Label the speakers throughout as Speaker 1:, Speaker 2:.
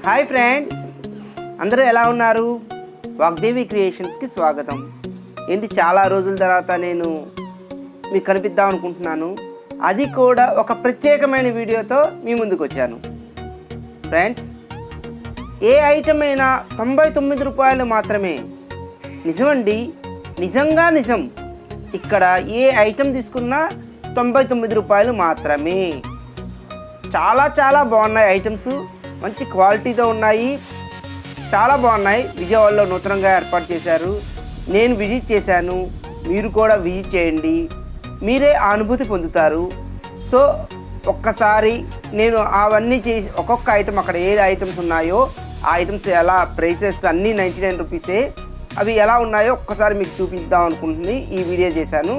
Speaker 1: Hi friends, అందరూ ఎలా ఉన్నారు? వాగ్దేవి క్రియేషన్స్కి స్వాగతం. ఏంటి చాలా రోజుల తర్వాత నేను మీకు కనిపిద్దాం అనుకుంటున్నాను, అది కూడా ఒక ప్రత్యేకమైన వీడియోతో మీ ముందుకు వచ్చాను. ఫ్రెండ్స్, ఏ ఐటమ్ అయినా 99 రూపాయలు మాత్రమే. నిజమండి, నిజంగా నిజం. ఇక్కడ ఏ ఐటమ్ తీసుకున్నా 99 రూపాయలు మాత్రమే. చాలా బాగున్నాయి ఐటమ్స్, మంచి క్వాలిటీతో ఉన్నాయి, చాలా బాగున్నాయి. విజయవాడలో నూతనంగా ఏర్పాటు చేశారు. నేను విజిట్ చేశాను, మీరు కూడా విజిట్ చేయండి, మీరే ఆ అనుభూతి పొందుతారు. సో ఒక్కసారి నేను అవన్నీ చేసి ఒక్కొక్క ఐటమ్ అక్కడ ఏ ఐటమ్స్ ఉన్నాయో ఆ ఐటమ్స్ ఎలా ప్రైసెస్ అన్నీ 99 రూపీసే, అవి ఎలా ఉన్నాయో ఒక్కసారి మీకు చూపిద్దాం అనుకుంటుంది ఈ వీడియో చేశాను.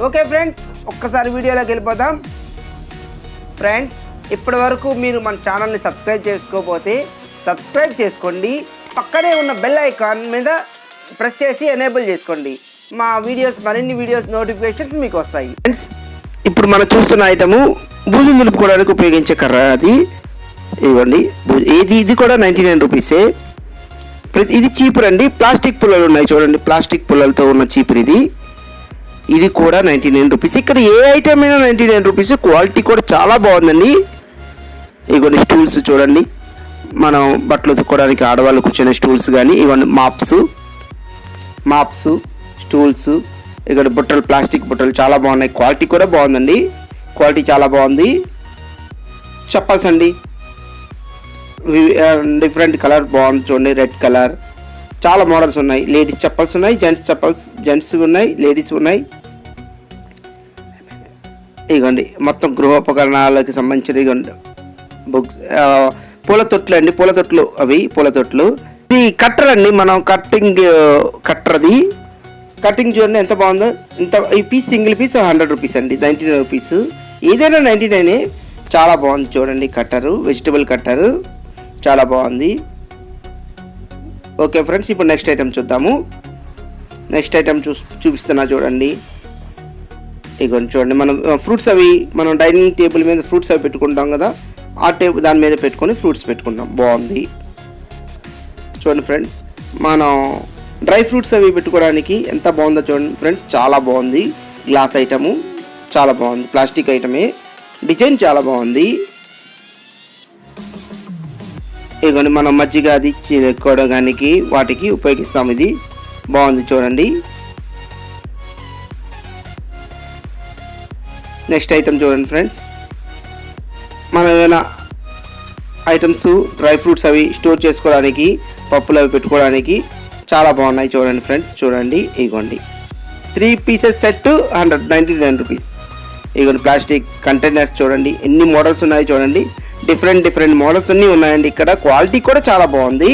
Speaker 1: ఓకే ఫ్రెండ్స్, ఒక్కసారి వీడియోలోకి వెళ్ళిపోదాం. ఫ్రెండ్స్, ఇప్పటి వరకు మీరు మన ఛానల్ని సబ్స్క్రైబ్ చేసుకోకపోతే సబ్స్క్రైబ్ చేసుకోండి, పక్కనే ఉన్న బెల్ ఐకాన్ మీద ప్రెస్ చేసి ఎనేబుల్ చేసుకోండి. మా వీడియోస్ మరిన్ని వీడియోస్ నోటిఫికేషన్స్ మీకు వస్తాయి. ఫ్రెండ్స్, ఇప్పుడు మనం చూస్తున్న ఐటము బూజులు దులుపుకోవడానికి ఉపయోగించే కర్ర. అది ఇవ్వండి, ఇది కూడా 99 రూపీసే. ఇది చీపురు అండి, ప్లాస్టిక్ పుల్లలు ఉన్నాయి చూడండి, ప్లాస్టిక్ పుల్లలతో ఉన్న చీపురు ఇది కూడా 99 రూపీస్. ఇక్కడ ఏ ఐటమ్ అయినా 99 రూపీస్. క్వాలిటీ కూడా చాలా బాగుందండి. ఇవన్నీ స్టూల్స్ చూడండి, మనం బట్టలు ఉతుక్కోవడానికి ఆడవాళ్ళు కూర్చునే స్టూల్స్ కానీ, ఇవన్నీ మాప్స్ స్టూల్స్, ఇక్కడ బుట్టలు, ప్లాస్టిక్ బుట్టలు చాలా బాగున్నాయి. క్వాలిటీ కూడా బాగుందండి, క్వాలిటీ చాలా బాగుంది. చెప్పల్స్ అండి, డిఫరెంట్ కలర్ బాగుంది చూడండి, రెడ్ కలర్. చాలా మోడల్స్ ఉన్నాయి. లేడీస్ చెప్పల్స్ ఉన్నాయి, జెంట్స్ ఉన్నాయి, లేడీస్ ఉన్నాయి. ఇగోండి మొత్తం గృహోపకరణాలకు సంబంధించిన బుక్స్, పూల తొట్లు అండి, పూల తొట్లు. ఇది కట్టర్ అండి, మనం కట్టర్ది కటింగ్ చూడండి ఎంత బాగుందో. ఈ పీస్ సింగిల్ పీస్ 100 రూపీస్ అండి, 99 రూపీస్. ఏదైనా 99. చాలా బాగుంది చూడండి కట్టరు, వెజిటబుల్ కట్టరు, చాలా బాగుంది. ఓకే ఫ్రెండ్స్, ఇప్పుడు నెక్స్ట్ ఐటమ్ చూద్దాము. నెక్స్ట్ ఐటమ్ చూపిస్తున్నా చూడండి. ఇగోండి చూడండి, మనం ఫ్రూట్స్ మనం డైనింగ్ టేబుల్ మీద ఫ్రూట్స్ పెట్టుకుంటాం కదా, ఆ దాని మీద పెట్టుకొని ఫ్రూట్స్ పెట్టుకుంటాం. బాగుంది చూడండి ఫ్రెండ్స్. మనం డ్రై ఫ్రూట్స్ పెట్టుకోవడానికి ఎంత బాగుందో చూడండి ఫ్రెండ్స్, చాలా బాగుంది. గ్లాస్ ఐటము చాలా బాగుంది, ప్లాస్టిక్ ఐటమే, డిజైన్ చాలా బాగుంది. ఇవన్నీ మనం మజ్జిగ అది చిలుకోవడానికి వాటికి ఉపయోగిస్తాం. ఇది బాగుంది చూడండి. నెక్స్ట్ ఐటమ్ చూడండి ఫ్రెండ్స్, మనం ఏమైనా ఐటమ్స్ డ్రై ఫ్రూట్స్ స్టోర్ చేసుకోవడానికి, పప్పులు పెట్టుకోవడానికి చాలా బాగున్నాయి చూడండి ఫ్రెండ్స్. చూడండి, ఇగోండి 3 పీసెస్ సెట్ 199 రూపీస్. ఇగోండి ప్లాస్టిక్ కంటైనర్స్ చూడండి, ఎన్ని మోడల్స్ ఉన్నాయి చూడండి, డిఫరెంట్ మోడల్స్ అన్నీ ఉన్నాయండి. ఇక్కడ క్వాలిటీ కూడా చాలా బాగుంది.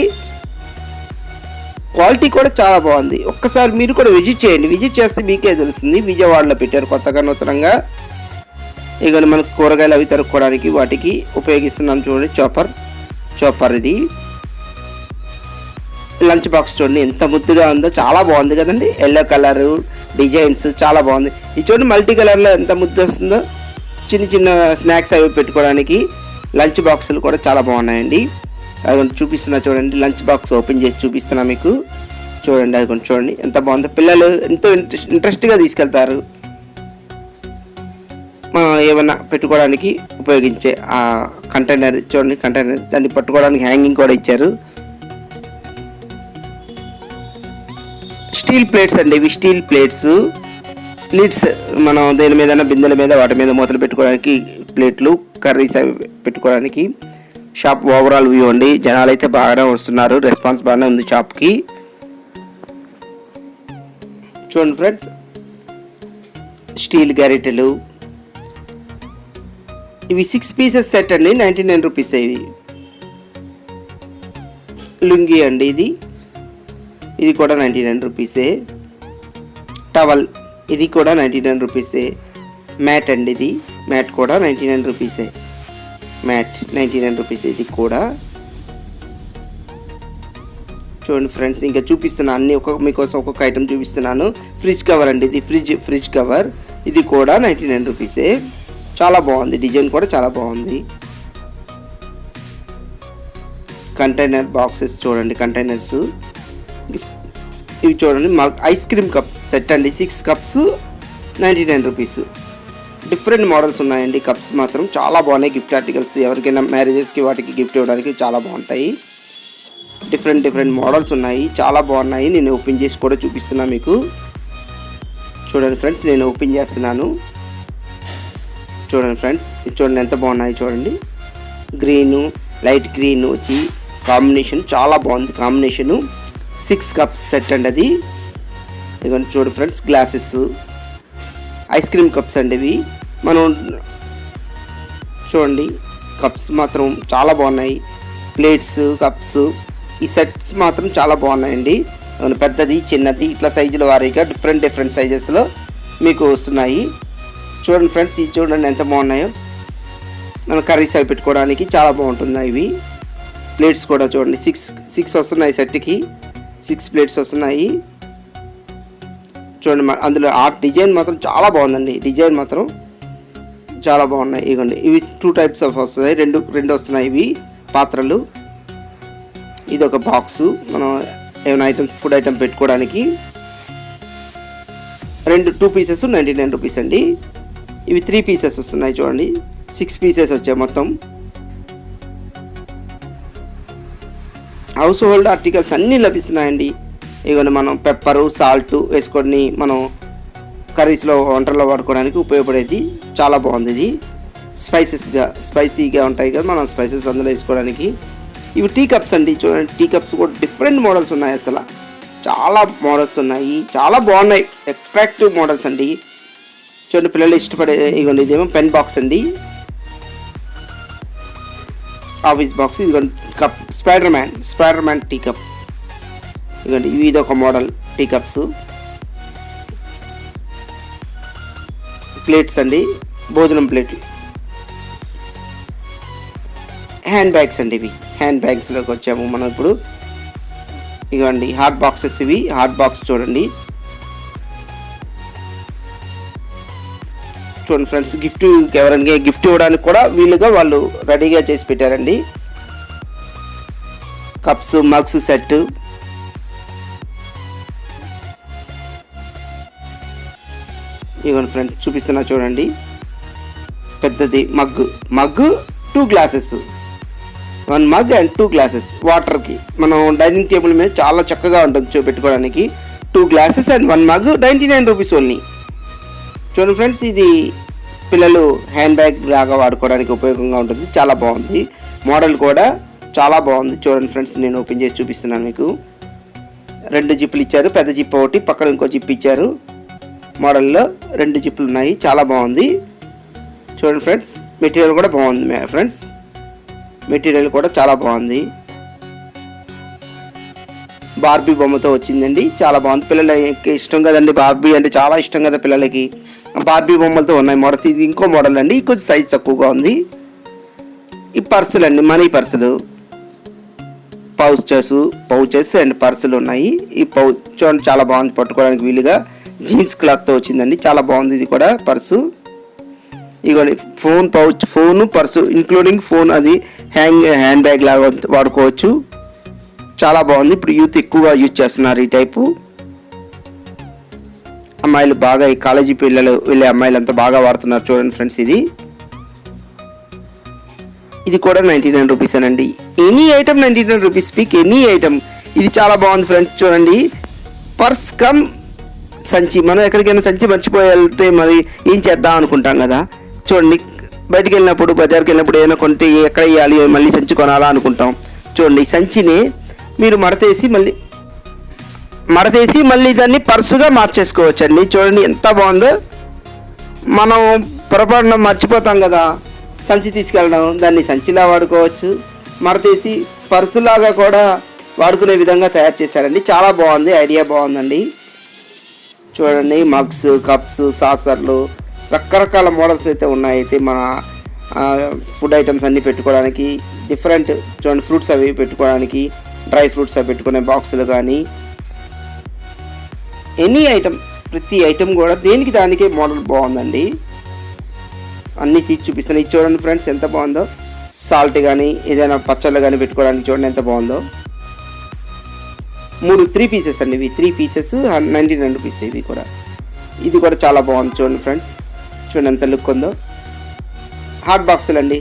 Speaker 1: ఒక్కసారి మీరు కూడా విజిట్ చేయండి, విజిట్ చేస్తే మీకే తెలుస్తుంది. విజయవాడలో పెట్టారు కొత్తగా నూతనంగా. ఇక మనకు కూరగాయలు తరుక్కోవడానికి వాటికి ఉపయోగిస్తున్నాం చూడండి. చాపర్ ఇది. లంచ్ బాక్స్ చూడండి ఎంత ముద్దుగా ఉందో, చాలా బాగుంది కదండి. ఎల్లో కలర్ డిజైన్స్ చాలా బాగుంది. ఇది చూడండి మల్టీ కలర్లో ఎంత ముద్దు వస్తుందో. చిన్న స్నాక్స్ పెట్టుకోవడానికి లంచ్ బాక్సులు కూడా చాలా బాగున్నాయండి. అది చూపిస్తున్నా చూడండి, లంచ్ బాక్స్ ఓపెన్ చేసి చూపిస్తున్నా మీకు. చూడండి, అది చూడండి ఎంత బాగుందో. పిల్లలు ఎంతో ఇంట్రెస్ట్గా తీసుకెళ్తారు. ఏమన్నా పెట్టుకోవడానికి ఉపయోగించే ఆ కంటైనర్ చూడండి, కంటైనర్ దాన్ని పట్టుకోవడానికి హ్యాంగింగ్ కూడా ఇచ్చారు. స్టీల్ ప్లేట్స్ అండి, ఇవి స్టీల్ ప్లేట్స్. లిడ్స్ మనం దేని మీద, బిందెల మీద, వాటి మీద మూతలు పెట్టుకోవడానికి ప్లేట్లు, కర్రీస్ పెట్టుకోవడానికి. షాప్ ఓవరాల్ వ్యూ అండి. జనాలు అయితే బాగానే వస్తున్నారు, రెస్పాన్స్ బాగానే ఉంది షాప్కి. చూడండి ఫ్రెండ్స్, స్టీల్ గరిటెలు ఇవి 6 పీసెస్ సెట్ అండి, 99 రూపీస్. ఇది లుంగి అండి, ఇది కూడా 99 రూపీసే. టవల్ ఇది కూడా 99 రూపీసే. మ్యాట్ అండి, ఇది మ్యాట్ కూడా 99 రూపీసే. Mat 99 rupees. ఇది కూడా చూడండి ఫ్రెండ్స్, ఇంకా చూపిస్తున్నాను అన్ని మీకోసం ఒక్కొక్క ఐటమ్ చూపిస్తున్నాను. ఫ్రిడ్జ్ కవర్ అండి, ఇది ఫ్రిడ్జ్ కవర్. ఇది కూడా 99 రూపీసే. చాలా బాగుంది, డిజైన్ కూడా చాలా బాగుంది. కంటైనర్ బాక్సెస్ చూడండి, కంటైనర్స్ ఇవి చూడండి. ఐస్ క్రీమ్ కప్స్ సెట్ అండి, 6 కప్స్ 99 రూపీస్. డిఫరెంట్ మోడల్స్ ఉన్నాయండి. కప్స్ మాత్రం చాలా బాగున్నాయి. గిఫ్ట్ ఆర్టికల్స్ ఎవరికైనా మ్యారేజెస్కి వాటికి గిఫ్ట్ ఇవ్వడానికి చాలా బాగుంటాయి. డిఫరెంట్ మోడల్స్ ఉన్నాయి, చాలా బాగున్నాయి. నేను ఓపెన్ చేసి కూడా చూపిస్తున్నాను మీకు. చూడండి ఫ్రెండ్స్, నేను ఓపెన్ చేస్తున్నాను. చూడండి ఫ్రెండ్స్, ఇది చూడండి ఎంత బాగున్నాయి. చూడండి గ్రీను, లైట్ గ్రీన్ వచ్చి కాంబినేషన్ చాలా బాగుంది. కాంబినేషను 6 కప్స్ సెట్ అండి అది. ఇదిగోండి చూడండి friends, glasses ice cream cups అండి ఇవి. మనం చూడండి కప్స్ మాత్రం చాలా బాగున్నాయి. ప్లేట్స్, కప్స్, ఈ సెట్స్ మాత్రం చాలా బాగున్నాయండి. పెద్దది, చిన్నది, ఇట్లా సైజుల వారీగా డిఫరెంట్ సైజెస్లో మీకు వస్తున్నాయి. చూడండి ఫ్రెండ్స్, ఇది చూడండి ఎంత బాగున్నాయో. మనం కర్రీస్ అవి పెట్టుకోవడానికి చాలా బాగుంటుంది. ఇవి ప్లేట్స్ కూడా చూడండి, 6 వస్తున్నాయి. సెట్కి 6 ప్లేట్స్ వస్తున్నాయి. చూడండి అందులో ఆర్ట్ డిజైన్ మాత్రం చాలా బాగుందండి. డిజైన్ మాత్రం చాలా బాగున్నాయి. ఇవ్వండి, ఇవి 2 టైప్స్ ఆఫ్ వస్తున్నాయి. రెండు వస్తున్నాయి ఇవి పాత్రలు. ఇది ఒక బాక్సు, మనం ఏమైనా ఐటమ్స్, ఫుడ్ ఐటమ్ పెట్టుకోవడానికి. 2 పీసెస్ 99 రూపీస్ అండి. ఇవి 3 పీసెస్ వస్తున్నాయి. చూడండి 6 పీసెస్ వచ్చాయి మొత్తం. హౌస్ హోల్డ్ ఆర్టికల్స్ అన్నీ లభిస్తున్నాయండి. ఇవన్నీ మనం పెప్పరు, సాల్ట్ వేసుకొని మనం కర్రీస్లో, వంటల్లో వాడుకోవడానికి ఉపయోగపడేది. చాలా బాగుంది ఇది. స్పైసీగా ఉంటాయి కదా, మనం స్పైసెస్ అందులో వేసుకోవడానికి. ఇవి టీ కప్స్ అండి. చూడండి టీ కప్స్ కూడా డిఫరెంట్ మోడల్స్ ఉన్నాయి. అసలు చాలా మోడల్స్ ఉన్నాయి, చాలా బాగున్నాయి. అట్రాక్టివ్ మోడల్స్ అండి. చూడండి పిల్లలు ఇష్టపడే. ఇదిగోండి ఇదేమో పెన్ బాక్స్ అండి, ఆఫీస్ బాక్స్. ఇదిగోండి cup, Spider Man tea cup. ఇదిగోండి ఇది ఒక మోడల్ టీ కప్స్. ప్లేట్స్ అండి, భోజనం ప్లేట్లు. హ్యాండ్ బ్యాగ్స్ అండి, ఇవి హ్యాండ్ బ్యాగ్స్లోకి వచ్చాము మనం ఇప్పుడు. ఇవ్వండి హాట్ బాక్సెస్. ఇవి హాట్ బాక్స్ చూడండి. చూడండి ఫ్రెండ్స్, ఎవరైనా గిఫ్ట్ ఇవ్వడానికి కూడా వీలుగా వాళ్ళు రెడీగా చేసి పెట్టారండి. Cups, mugs set. ఇవ్వండి ఫ్రెండ్స్, చూపిస్తున్నా చూడండి. పెద్దది mug 2 glasses, 1 mug and 2 glasses వాటర్కి. మనం డైనింగ్ టేబుల్ మీద చాలా చక్కగా ఉంటుంది పెట్టుకోవడానికి. 2 glasses and 1 mug 99 rupees only. చూడండి ఫ్రెండ్స్, ఇది పిల్లలు హ్యాండ్ బ్యాగ్ లాగా వాడుకోవడానికి ఉపయోగంగా ఉంటుంది. చాలా బాగుంది. మోడల్ కూడా చాలా బాగుంది. చూడండి ఫ్రెండ్స్, నేను ఓపెన్ చేసి చూపిస్తున్నాను మీకు. 2 జిప్పులు ఇచ్చారు, పెద్ద జిప్ ఒకటి, పక్కన ఇంకో జిప్ ఇచ్చారు. మోడల్లో 2 జిప్పులు ఉన్నాయి. చాలా బాగుంది. చూడండి ఫ్రెండ్స్, మెటీరియల్ కూడా బాగుంది ఫ్రెండ్స్. మెటీరియల్ కూడా చాలా బాగుంది. బార్బీ బొమ్మతో వచ్చిందండి. చాలా బాగుంది. పిల్లలకి ఇష్టం కదండి, బార్బీ అంటే చాలా ఇష్టం కదా పిల్లలకి. బార్బీ బొమ్మలతో ఉన్నాయి మోడల్స్. ఇది ఇంకో మోడల్ అండి, కొంచెం సైజ్ తక్కువగా ఉంది. ఈ పర్సులు అండి, మనీ పర్సులు, పౌచెస్ అండ్ పర్సులు ఉన్నాయి. ఈ చూడండి చాలా బాగుంది, పట్టుకోవడానికి వీలుగా. జీన్స్ క్లాత్తో వచ్చిందండి, చాలా బాగుంది. ఇది కూడా పర్సు. ఇదిగోండి ఫోను, పర్సు ఇంక్లూడింగ్ ఫోన్. అది హ్యాండ్ బ్యాగ్ లాగా వాడుకోవచ్చు. చాలా బాగుంది. ఇప్పుడు యూత్ ఎక్కువగా యూజ్ చేస్తున్నారు ఈ టైపు. అమ్మాయిలు బాగా, ఈ కాలేజీ పిల్లలు వెళ్ళే అమ్మాయిలంతా బాగా వాడుతున్నారు. చూడండి ఫ్రెండ్స్, ఇది కూడా 99 రూపీస్ అనండి. Any item 99 rupees. Speak any item. ఇది చాలా బాగుంది ఫ్రెండ్స్. చూడండి పర్స్ కమ్ సంచి. మనం ఎక్కడికైనా సంచి మర్చిపోయి వెళ్తే మరి ఏం చేద్దాం అనుకుంటాం కదా. చూడండి బయటికి వెళ్ళినప్పుడు, బజార్కి వెళ్ళినప్పుడు ఏమైనా కొంటే ఎక్కడ వేయాలి, మళ్ళీ సంచి కొనాలా అనుకుంటాం. చూడండి ఈ సంచిని మీరు మడతేసి మళ్ళీ దాన్ని పర్సుగా మార్చేసుకోవచ్చండి. చూడండి ఎంత బాగుందో. మనం పొరపాటున మర్చిపోతాం కదా సంచి తీసుకెళ్ళడం, దాన్ని సంచిలా వాడుకోవచ్చు. మడతేసి పర్సులాగా కూడా వాడుకునే విధంగా తయారు చేశారండి. చాలా బాగుంది, ఐడియా బాగుందండి. చూడండి మగ్స్, కప్స్, సాసర్లు, రకరకాల మోడల్స్ అయితే ఉన్నాయి. అయితే మన ఫుడ్ ఐటమ్స్ అన్నీ పెట్టుకోవడానికి డిఫరెంట్ చూడండి, ఫ్రూట్స్ అవి పెట్టుకోవడానికి, డ్రై ఫ్రూట్స్ అవి పెట్టుకునే బాక్సులు కానీ ఎనీ ఐటమ్, ప్రతి ఐటమ్ కూడా దేనికి దానికే మోడల్ బాగుందండి. అన్నీ తీసి చూపిస్తాను. ఇది చూడండి ఫ్రెండ్స్ ఎంత బాగుందో. సాల్ట్ కానీ ఏదైనా పచ్చళ్ళు కానీ పెట్టుకోవడానికి చూడండి ఎంత బాగుందో. 3 పీసెస్ అండి ఇవి. 3 పీసెస్ 99 రూపీస్ ఇవి కూడా. ఇది కూడా చాలా బాగుంది చూడండి ఫ్రెండ్స్. చూడండి ఎంత లుక్ ఉందో. హాట్ బాక్సులు అండి.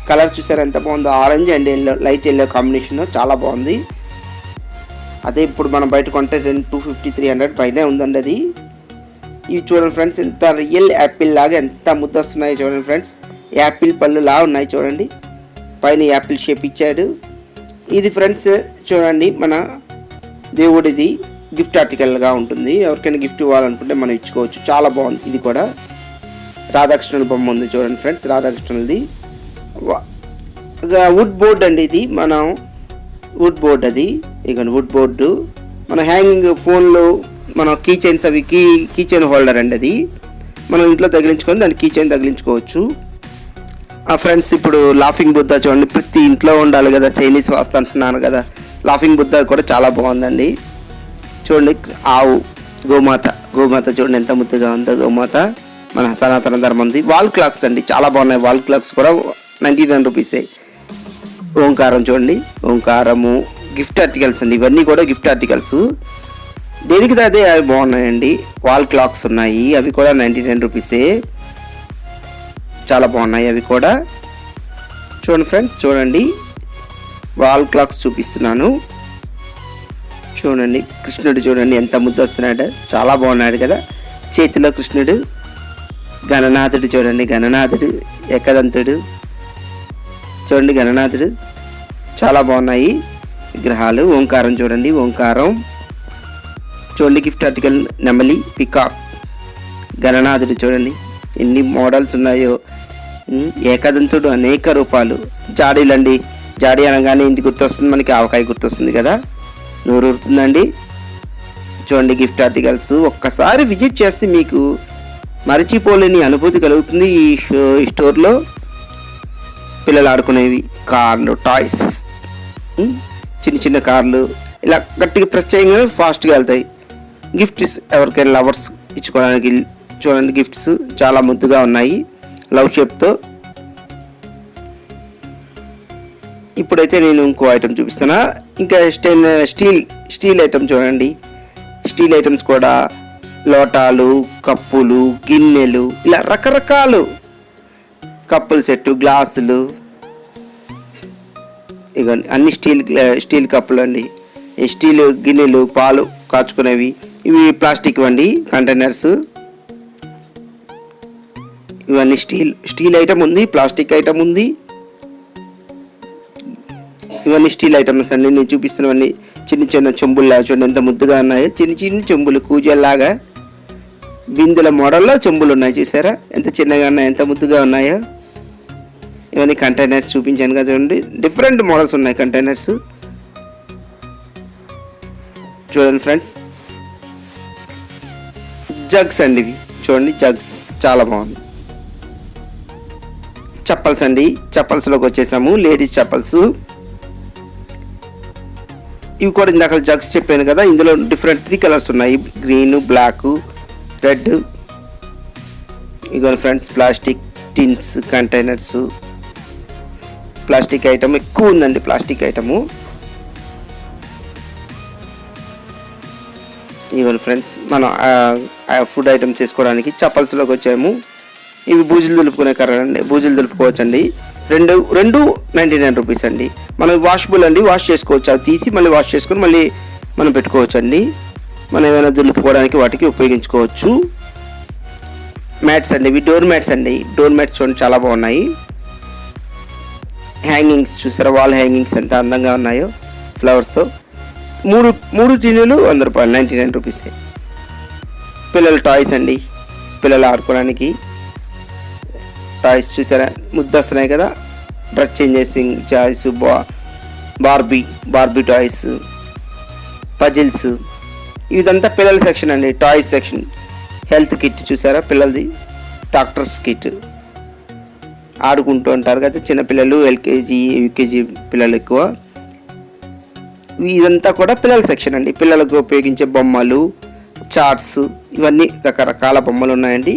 Speaker 1: కలర్ చూసారు ఎంత బాగుందో. Orange and yellow, light yellow combination చాలా బాగుంది. అదే ఇప్పుడు మనం బయట కొంటే 250-300 పైనే ఉందండి అది. ఇవి చూడండి ఫ్రెండ్స్ ఎంత రియల్ యాపిల్ లాగా ఎంత ముద్ద వస్తున్నాయి చూడండి ఫ్రెండ్స్. యాపిల్ పళ్ళు లా ఉన్నాయి చూడండి. పైన యాపిల్ షేప్ ఇచ్చాడు. ఇది ఫ్రెండ్స్ చూడండి మన దేవుడిది గిఫ్ట్ ఆర్టికల్గా ఉంటుంది. ఎవరికైనా గిఫ్ట్ ఇవ్వాలనుకుంటే మనం ఇచ్చుకోవచ్చు. చాలా బాగుంది. ఇది కూడా రాధాకృష్ణుల బొమ్మ ఉంది చూడండి ఫ్రెండ్స్. రాధాకృష్ణులది వుడ్ బోర్డ్ అండి. ఇది మనం వుడ్ బోర్డ్, అది ఇక వుడ్ బోర్డు. మన హ్యాంగింగ్ ఫోన్లో మన కీ చైన్స్ అవి కీ చైన్ హోల్డర్ అండి. అది మనం ఇంట్లో తగిలించుకొని దాన్ని కీ చైన్ తగిలించుకోవచ్చు. ఫ్రెండ్స్ ఇప్పుడు లాఫింగ్ బుద్ధ చూడండి. ప్రతి ఇంట్లో ఉండాలి కదా, చైనీస్ వాస్తు అంటున్నాను కదా. లాఫింగ్ బుద్ధ కూడా చాలా బాగుందండి. చూడండి ఆవు గోమాత చూడండి ఎంత ముద్దుగా ఉందో గోమాత. మన సనాతన ధర్మంది. వాల్ క్లాక్స్ అండి చాలా బాగున్నాయి. వాల్ క్లాక్స్ కూడా 99 రూపీసే. ఓంకారం చూడండి, ఓంకారము గిఫ్ట్ ఆర్టికల్స్ అండి. ఇవన్నీ కూడా గిఫ్ట్ ఆర్టికల్స్. దేనికి అదే అవి బాగున్నాయండి. వాల్ క్లాక్స్ ఉన్నాయి, అవి కూడా 99 రూపీసే. చాలా బాగున్నాయి అవి కూడా. చూడండి ఫ్రెండ్స్, చూడండి వాల్ క్లాక్స్ చూపిస్తున్నాను. చూడండి కృష్ణుడు చూడండి ఎంత ముద్దు వస్తున్నాడు, చాలా బాగున్నాడు కదా. చేతిలో కృష్ణుడు. గణనాథుడు చూడండి, గణనాథుడు ఏకదంతుడు చూడండి, గణనాథుడు చాలా బాగున్నాయి విగ్రహాలు. ఓంకారం చూడండి, ఓంకారం చూడండి. గిఫ్ట్ ఆర్టికల్ నెమలి, పికాక్, గణనాథుడు చూడండి ఎన్ని మోడల్స్ ఉన్నాయో. ఏకదంతుడు అనేక రూపాలు. జాడీలండి, జాడీ అనగానే ఇంటి గుర్తొస్తుంది మనకి, ఆవకాయ గుర్తొస్తుంది కదా, నోరు ఊరుతుందండి. చూడండి గిఫ్ట్ ఆర్టికల్స్. ఒక్కసారి విజిట్ చేస్తే మీకు మరచిపోలేని అనుభూతి కలుగుతుంది. ఈ స్టోర్లో పిల్లలు ఆడుకునేవి, కార్లు, టాయ్స్, చిన్న చిన్న కార్లు ఇలా గట్టిగా ప్రెస్ చేయగానే ఫాస్ట్గా వెళ్తాయి. గిఫ్ట్స్ ఎవరికైనా లవర్స్ ఇచ్చుకోవడానికి చూడండి. గిఫ్ట్స్ చాలా ముద్దుగా ఉన్నాయి లవ్ షేప్తో. ఇప్పుడైతే నేను ఇంకో ఐటమ్ చూపిస్తున్నా. ఇంకా స్టీల్ ఐటమ్ చూడండి. స్టీల్ ఐటమ్స్ కూడా లోటాలు, కప్పులు, గిన్నెలు ఇలా రకరకాలు కప్పుల సెట్టు, గ్లాసులు, ఇక అన్ని స్టీల్ కప్పులు అండి. స్టీల్ గిన్నెలు, పాలు కాచుకునేవి. ఇవి ప్లాస్టిక్ అండి కంటైనర్స్. ఇవన్నీ స్టీల్ ఐటమ్ ఉంది, ప్లాస్టిక్ ఐటమ్ ఉంది. ఇవన్నీ స్టీల్ ఐటమ్స్ అండి. నేను చూపిస్తున్నవన్నీ చిన్న చిన్న చెంబుల్లా చూడండి ఎంత ముద్దుగా ఉన్నాయో. చిన్న చిన్న చెంబులు కూజల్లాగా బిందుల మోడల్లో చెంబులు ఉన్నాయి చూసారా ఎంత చిన్నగా ఉన్నాయో, ఎంత ముద్దుగా ఉన్నాయో. ఇవన్నీ కంటైనర్స్ చూపించాను కదా చూడండి. డిఫరెంట్ మోడల్స్ ఉన్నాయి కంటైనర్స్ చూడండి ఫ్రెండ్స్. జగ్స్ అండి ఇవి చూడండి, జగ్స్ చాలా బాగుంది. చెప్పల్స్ అండి, చెప్పల్స్లోకి వచ్చేసాము. లేడీస్ చెప్పల్స్. ఇవి కూడా ఇందాక జగ్స్ చెప్పాను కదా, ఇందులో డిఫరెంట్ 3 కలర్స్ ఉన్నాయి. Green, black, red. ఇదిగోండి friends plastic tins containers. Plastic item ఎక్కువ ఉందండి, ప్లాస్టిక్ ఐటము. ఇదిగోండి ఫ్రెండ్స్ మనం ఫుడ్ ఐటమ్స్ చేసుకోవడానికి చెప్పల్స్లోకి వచ్చాము. ఇవి బూజులు దులుపుకునే కర్ర అండి, బూజులు దులుపుకోవచ్చు అండి. రెండు 99 రూపీస్ అండి. మనం వాషబుల్ అండి, వాష్ చేసుకోవచ్చు. అది తీసి మళ్ళీ వాష్ చేసుకొని మళ్ళీ మనం పెట్టుకోవచ్చు అండి. మనం ఏమైనా దులుపుకోవడానికి వాటికి ఉపయోగించుకోవచ్చు. మ్యాట్స్ అండి, ఇవి డోర్ మ్యాట్స్ అండి. డోర్ మ్యాట్స్ చూడండి చాలా బాగున్నాయి. హ్యాంగింగ్స్ చూసారా, వాల్ హ్యాంగింగ్స్ ఎంత అందంగా ఉన్నాయో ఫ్లవర్స్. మూడు టిన్నులు 100 రూపాయలు, 99 రూపీసే. పిల్లల టాయ్స్ అండి, పిల్లలు ఆడుకోవడానికి టాయ్స్ చూసారా ముద్దు వస్తున్నాయి కదా. Dress changing toys, Barbie toys, puzzles. ఇదంతా పిల్లల సెక్షన్ అండి, టాయ్స్ సెక్షన్. హెల్త్ కిట్ చూసారా పిల్లలది, డాక్టర్స్ కిట్ ఆడుకుంటూ ఉంటారు కదా చిన్నపిల్లలు, ఎల్కేజీ యూకేజీ పిల్లలు ఎక్కువ. ఇదంతా కూడా పిల్లల సెక్షన్ అండి. పిల్లలకు ఉపయోగించే బొమ్మలు, చార్ట్స్, ఇవన్నీ రకరకాల బొమ్మలు ఉన్నాయండి.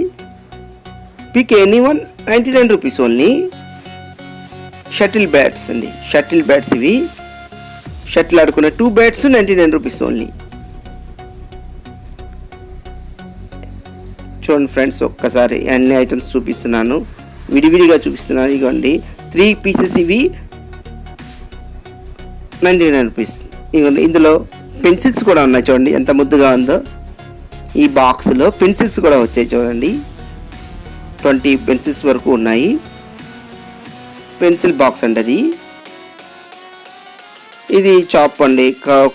Speaker 1: Pick any one, 99 rupees only. Shuttle bats అండి, షటిల్ బ్యాట్స్ ఇవి. షటిల్ ఆడుకునే 2 బ్యాట్స్ 99 రూపీస్ ఓన్లీ. చూడండి ఫ్రెండ్స్, ఒక్కసారి అన్ని ఐటమ్స్ చూపిస్తున్నాను, విడివిడిగా చూపిస్తున్నాను. ఇదిగోండి 3 పీసెస్ ఇవి 99 రూపీస్. ఇదిగోండి ఇందులో పెన్సిల్స్ కూడా ఉన్నాయి, చూడండి ఎంత ముద్దుగా ఉందో. ఈ బాక్స్లో పెన్సిల్స్ కూడా వచ్చాయి చూడండి, 20 పెన్సిల్స్ వరకు ఉన్నాయి. పెన్సిల్ బాక్స్ అండి అది. ఇది చాప్ అండి,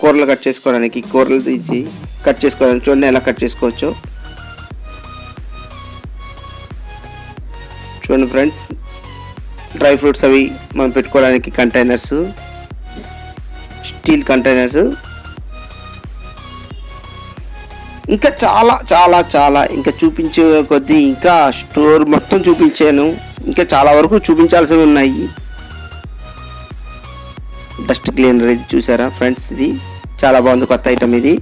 Speaker 1: కూరలు కట్ చేసుకోవడానికి, కూరలు తీసి కట్ చేసుకోవడానికి. చూడండి ఎలా కట్ చేసుకోవచ్చో చూడండి ఫ్రెండ్స్. డ్రై ఫ్రూట్స్ అవి మనం పెట్టుకోవడానికి కంటైనర్స్, స్టీల్ కంటైనర్స్. ఇంకా చాలా చాలా చాలా ఇంకా చూపించే కొద్దీ ఇంకా స్టోర్ మొత్తం చూపించాను. ఇంకా చాలా వరకు చూపించాల్సినవి ఉన్నాయి. డస్ట్ క్లీనర్ ఇది చూసారా ఫ్రెండ్స్, ఇది చాలా బాగుంది, కొత్త ఐటమ్ ఇది.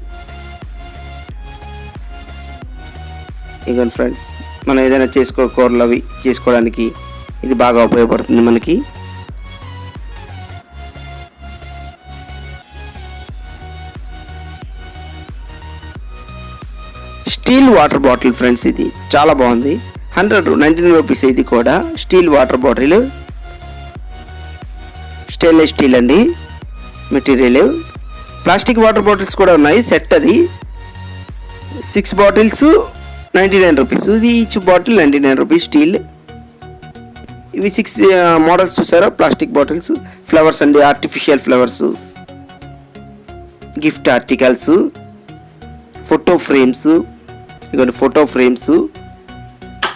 Speaker 1: ఇదిగోండి ఫ్రెండ్స్, మనం ఏదైనా కూరలు అవి చేసుకోవడానికి ఇది బాగా ఉపయోగపడుతుంది మనకి. స్టీల్ వాటర్ బాటిల్ ఫ్రెండ్స్, ఇది చాలా బాగుంది, 199 రూపీస్. ఇది కూడా steel water bottle, stainless steel అండి మెటీరియల్. ప్లాస్టిక్ వాటర్ బాటిల్స్ కూడా ఉన్నాయి, సెట్ అది. 6 బాటిల్స్ 99 రూపీస్. ఇది ఈచ్ బాటిల్ 99 రూపీస్ స్టీల్. ఇవి 6 మోడల్స్ చూసారా ప్లాస్టిక్ బాటిల్స్. ఫ్లవర్స్ అండి, artificial flowers, gift articles, photo frames. ఇవన్నీ photo frames,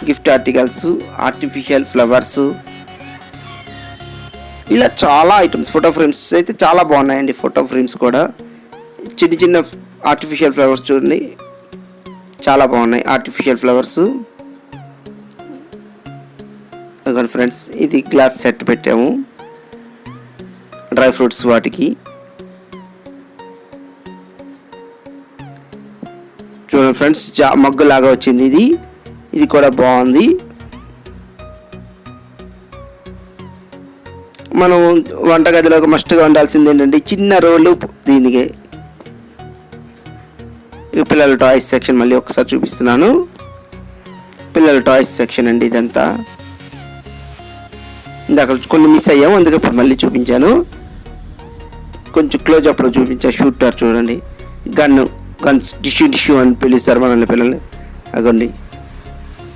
Speaker 1: gift articles, artificial flowers, ఇలా చాలా ఐటమ్స్. ఫోటో ఫ్రేమ్స్ అయితే చాలా బాగున్నాయండి. ఫోటో ఫ్రేమ్స్ కూడా చిన్న చిన్న ఆర్టిఫిషియల్ ఫ్లవర్స్ చూడండి, చాలా బాగున్నాయి ఆర్టిఫిషియల్ ఫ్లవర్స్. ఫ్రెండ్స్ ఇది గ్లాస్ సెట్ పెట్టాము, డ్రై ఫ్రూట్స్ వాటికి. చూడండి ఫ్రెండ్స్, మగ్గు లాగా వచ్చింది ఇది. ఇది కూడా బాగుంది. మనం వంటగదిలో మస్ట్గా ఉండాల్సింది ఏంటంటే చిన్న రోలు. దీనికి పిల్లల టాయ్స్ సెక్షన్ మళ్ళీ ఒకసారి చూపిస్తున్నాను. పిల్లల టాయ్స్ సెక్షన్ అండి ఇదంతా. ఇందాక కొన్ని మిస్ అయ్యాము, అందుకే ఇప్పుడు మళ్ళీ చూపించాను. కొంచెం క్లోజ్అప్లో చూపించా. షూటర్ చూడండి, గన్స్ డిష్యూ అని పిలుస్తారు మనల్ని పిల్లల్ని. అదండి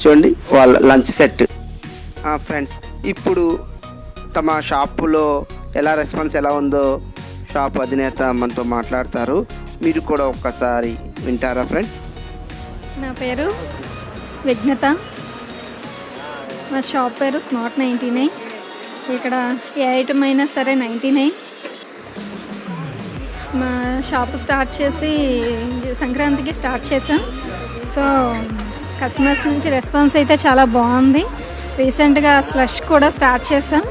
Speaker 1: చూడండి వాళ్ళ లంచ్ సెట్. ఫ్రెండ్స్, ఇప్పుడు తమ షాపులో రెస్పాన్స్ ఎలా ఉందో షాప్ అధినేత మనతో మాట్లాడతారు. మీరు కూడా ఒక్కసారి వింటారా ఫ్రెండ్స్?
Speaker 2: నా పేరు విఘ్నత, మా షాప్ పేరు స్మార్ట్ 99. ఇక్కడ ఏ ఐటమ్ అయినా సరే 99. మా షాపు స్టార్ట్ చేసి సంక్రాంతికి స్టార్ట్ చేసాం. సో కస్టమర్స్ నుంచి రెస్పాన్స్ అయితే చాలా బాగుంది. రీసెంట్గా స్లష్ కూడా స్టార్ట్ చేసాం.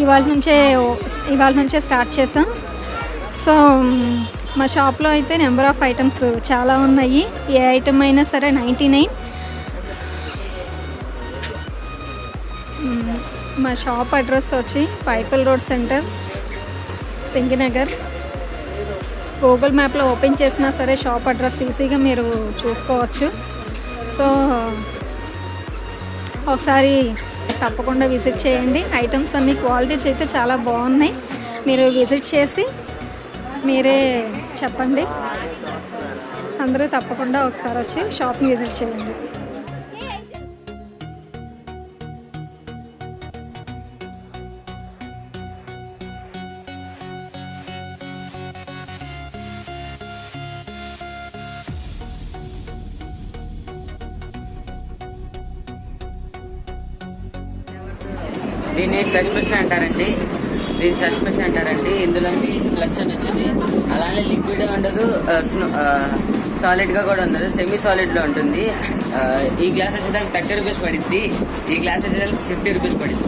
Speaker 2: ఇవాళ నుంచే స్టార్ట్ చేసాం. సో మా షాప్లో అయితే నెంబర్ ఆఫ్ ఐటమ్స్ చాలా ఉన్నాయి. ఏ ఐటమ్ అయినా సరే 99. మా షాప్ అడ్రస్ వచ్చి పైపుల్ రోడ్ సెంటర్, సింగినగర్. గూగుల్ మ్యాప్లో ఓపెన్ చేసినా సరే షాప్ అడ్రస్ ఈజీగా మీరు చూసుకోవచ్చు. సో ఒకసారి తప్పకుండా విజిట్ చేయండి. ఐటమ్స్ అన్ని క్వాలిటీస్ అయితే చాలా బాగున్నాయి. మీరు విజిట్ చేసి మీరే చెప్పండి. అందరూ తప్పకుండా ఒకసారి వచ్చి షాప్ని విజిట్ చేయండి.
Speaker 3: దీన్ని సస్పెన్షన్ అంటారండి. ఇందులో స్లష్ అని వచ్చింది. అలానే లిక్విడ్ ఉండదు, సాలిడ్ గా కూడా ఉండదు, సెమీ సాలిడ్ లో ఉంటుంది. ఈ గ్లాస్ వచ్చేదానికి 30 రూపీస్ పడుద్ది, ఈ గ్లాస్ వచ్చేదానికి 50 రూపీస్ పడుద్ది.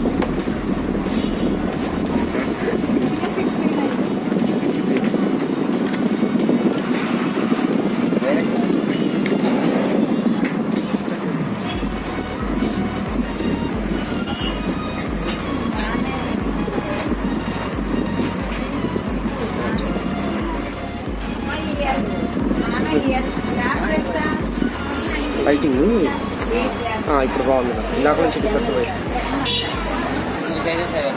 Speaker 1: లైటింగ్ ఇప్పుడు బాగుంది. ఇందాక నుంచి డిఫరెంట్ పోయి
Speaker 3: ఈ సైజెస్ 7.